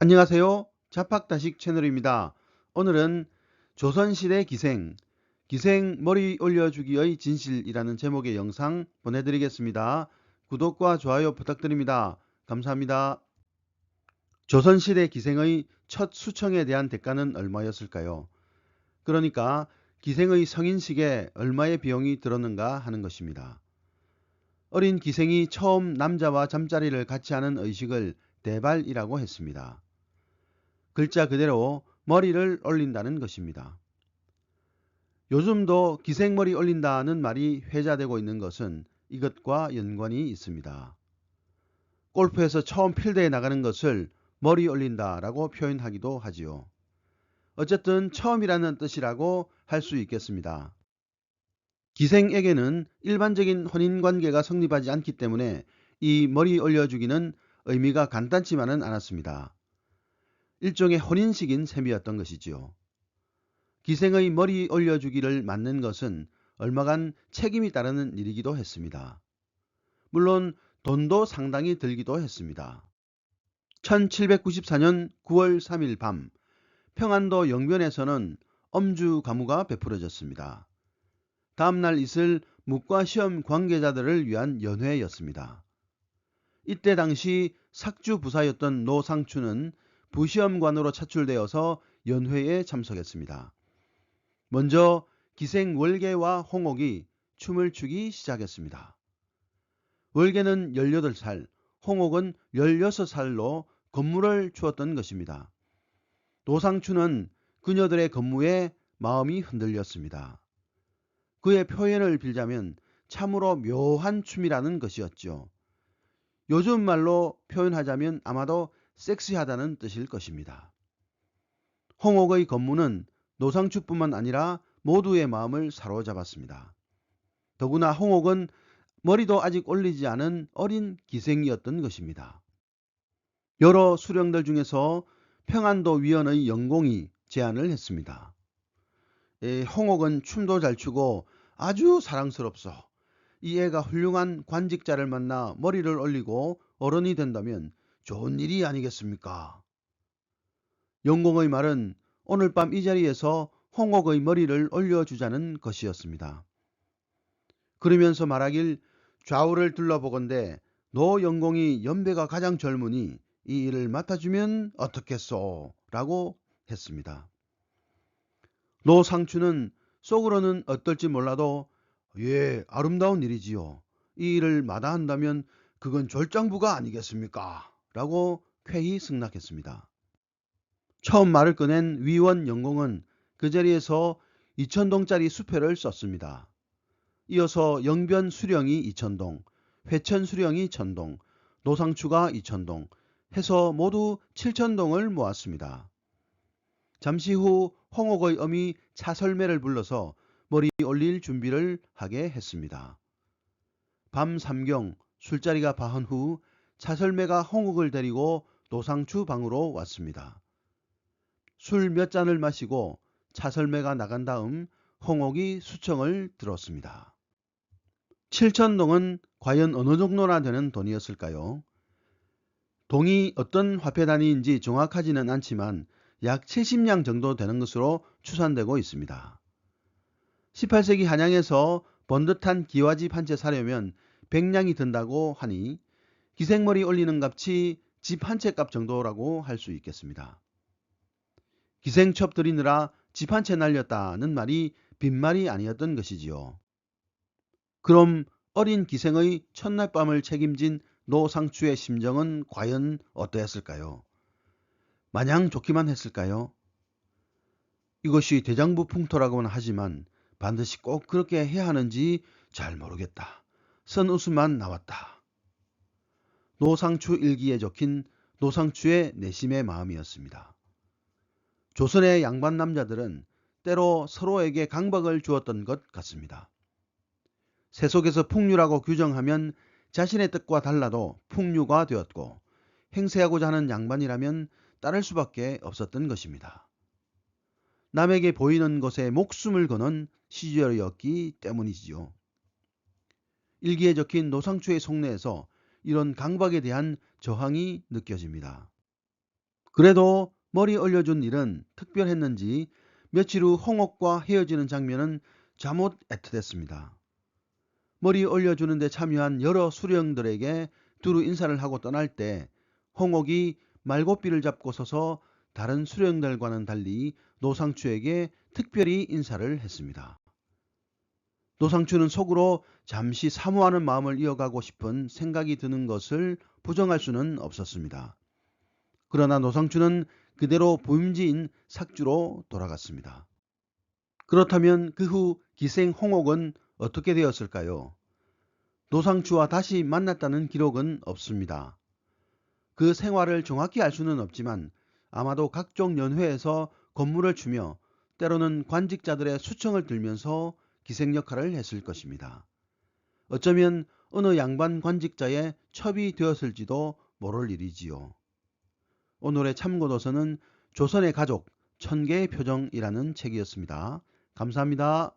안녕하세요. 자팍다식 채널입니다. 오늘은 조선시대 기생 머리 올려주기의 진실이라는 제목의 영상 보내드리겠습니다. 구독과 좋아요 부탁드립니다. 감사합니다. 조선시대 기생의 첫 수청에 대한 대가는 얼마였을까요? 그러니까 기생의 성인식에 얼마의 비용이 들었는가 하는 것입니다. 어린 기생이 처음 남자와 잠자리를 같이 하는 의식을 대발이라고 했습니다. 글자 그대로 머리를 올린다는 것입니다. 요즘도 기생머리 올린다는 말이 회자되고 있는 것은 이것과 연관이 있습니다. 골프에서 처음 필드에 나가는 것을 머리 올린다라고 표현하기도 하지요. 어쨌든 처음이라는 뜻이라고 할 수 있겠습니다. 기생에게는 일반적인 혼인관계가 성립하지 않기 때문에 이 머리 올려주기는 의미가 간단치만은 않았습니다. 일종의 혼인식인 셈이었던 것이지요. 기생의 머리 올려주기를 맡는 것은 얼마간 책임이 따르는 일이기도 했습니다. 물론 돈도 상당히 들기도 했습니다. 1794년 9월 3일 밤 평안도 영변에서는 엄주 가무가 베풀어졌습니다. 다음날 있을 묵과 시험 관계자들을 위한 연회였습니다. 이때 당시 sak주부사였던 노상추는 부시험관으로 차출되어서 연회에 참석했습니다. 먼저 기생 월계와 홍옥이 춤을 추기 시작했습니다. 월계는 18살, 홍옥은 16살로 건무를 추었던 것입니다. 노상추는 그녀들의 건무에 마음이 흔들렸습니다. 그의 표현을 빌자면 참으로 묘한 춤이라는 것이었죠. 요즘 말로 표현하자면 아마도 섹시하다는 뜻일 것입니다. 홍옥의 건무는 노상추뿐만 아니라 모두의 마음을 사로잡았습니다. 더구나 홍옥은 머리도 아직 올리지 않은 어린 기생이었던 것입니다. 여러 수령들 중에서 평안도 위원의 영공이 제안을 했습니다. 홍옥은 춤도 잘 추고 아주 사랑스럽소. 이 애가 훌륭한 관직자를 만나 머리를 올리고 어른이 된다면 좋은 일이 아니겠습니까? 영공의 말은 오늘 밤 이 자리에서 홍옥의 머리를 올려주자는 것이었습니다. 그러면서 말하길 좌우를 둘러보건대 노 영공이 연배가 가장 젊으니 이 일을 맡아주면 어떻겠소? 라고 했습니다. 노 상추는 속으로는 어떨지 몰라도 예, 아름다운 일이지요. 이 일을 마다한다면 그건 졸장부가 아니겠습니까? 라고 쾌히 승낙했습니다. 처음 말을 꺼낸 위원 영공은 그 자리에서 2,000동짜리 수표를 썼습니다. 이어서 영변 수령이 2,000동, 회천 수령이 1,000동, 노상추가 2,000동 해서 모두 7,000동을 모았습니다. 잠시 후 홍옥의 어미 차설매를 불러서 머리 올릴 준비를 하게 했습니다. 밤 3경 술자리가 바한 후 차설매가 홍옥을 데리고 노상추 방으로 왔습니다. 술 몇 잔을 마시고 차설매가 나간 다음 홍옥이 수청을 들었습니다. 7,000동은 과연 어느 정도나 되는 돈이었을까요? 동이 어떤 화폐 단위인지 정확하지는 않지만 약 70냥 정도 되는 것으로 추산되고 있습니다. 18세기 한양에서 번듯한 기와집 한 채 사려면 100냥이 든다고 하니 기생머리 올리는 값이 집 한 채 값 정도라고 할 수 있겠습니다. 기생첩 들이느라 집 한 채 날렸다는 말이 빈말이 아니었던 것이지요. 그럼 어린 기생의 첫날 밤을 책임진 노상추의 심정은 과연 어떠했을까요? 마냥 좋기만 했을까요? 이것이 대장부 풍토라고는 하지만 반드시 꼭 그렇게 해야 하는지 잘 모르겠다. 선웃음만 나왔다. 노상추 일기에 적힌 노상추의 내심의 마음이었습니다. 조선의 양반 남자들은 때로 서로에게 강박을 주었던 것 같습니다. 세속에서 풍류라고 규정하면 자신의 뜻과 달라도 풍류가 되었고 행세하고자 하는 양반이라면 따를 수밖에 없었던 것입니다. 남에게 보이는 것에 목숨을 거는 시절이었기 때문이지요. 일기에 적힌 노상추의 속내에서 이런 강박에 대한 저항이 느껴집니다. 그래도 머리 올려준 일은 특별했는지 며칠 후 홍옥과 헤어지는 장면은 잠옷 애틋했습니다. 머리 올려주는데 참여한 여러 수령들에게 두루 인사를 하고 떠날 때 홍옥이 말고삐를 잡고 서서 다른 수령들과는 달리 노상추에게 특별히 인사를 했습니다. 노상추는 속으로 잠시 사모하는 마음을 이어가고 싶은 생각이 드는 것을 부정할 수는 없었습니다. 그러나 노상추는 그대로 보임지인 삭주로 돌아갔습니다. 그렇다면 그 후 기생 홍옥은 어떻게 되었을까요? 노상추와 다시 만났다는 기록은 없습니다. 그 생활을 정확히 알 수는 없지만 아마도 각종 연회에서 건물을 추며 때로는 관직자들의 수청을 들면서 기생 역할을 했을 것입니다. 어쩌면 어느 양반 관직자의 첩이 되었을지도 모를 일이지요. 오늘의 참고도서는 조선의 가족 천개의 표정이라는 책이었습니다. 감사합니다.